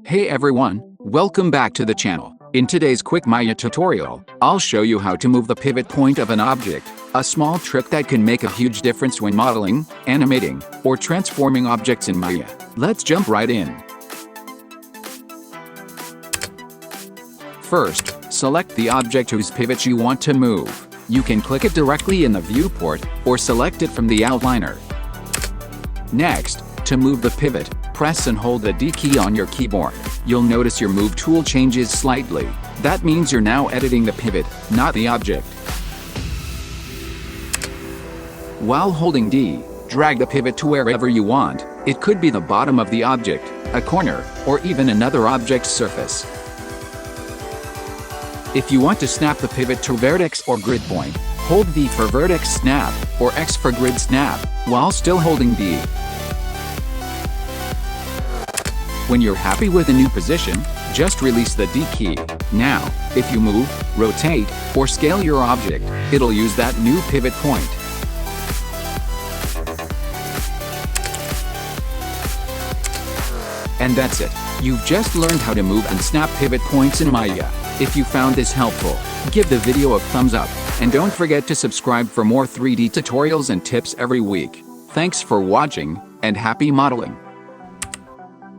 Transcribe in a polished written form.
Hey everyone, welcome back to the channel. In today's quick Maya tutorial, I'll show you how to move the pivot point of an object, a small trick that can make a huge difference when modeling, animating, or transforming objects in Maya. Let's jump right in. First, select the object whose pivot you want to move. You can click it directly in the viewport, or select it from the outliner. Next, to move the pivot, press and hold the D key on your keyboard. You'll notice your move tool changes slightly. That means you're now editing the pivot, not the object. While holding D, drag the pivot to wherever you want. It could be the bottom of the object, a corner, or even another object's surface. If you want to snap the pivot to vertex or grid point, hold V for vertex snap, or X for grid snap, while still holding D. When you're happy with a new position, just release the D key. Now, if you move, rotate, or scale your object, it'll use that new pivot point. And that's it. You've just learned how to move and snap pivot points in Maya. If you found this helpful, give the video a thumbs up, and don't forget to subscribe for more 3D tutorials and tips every week. Thanks for watching, and happy modeling!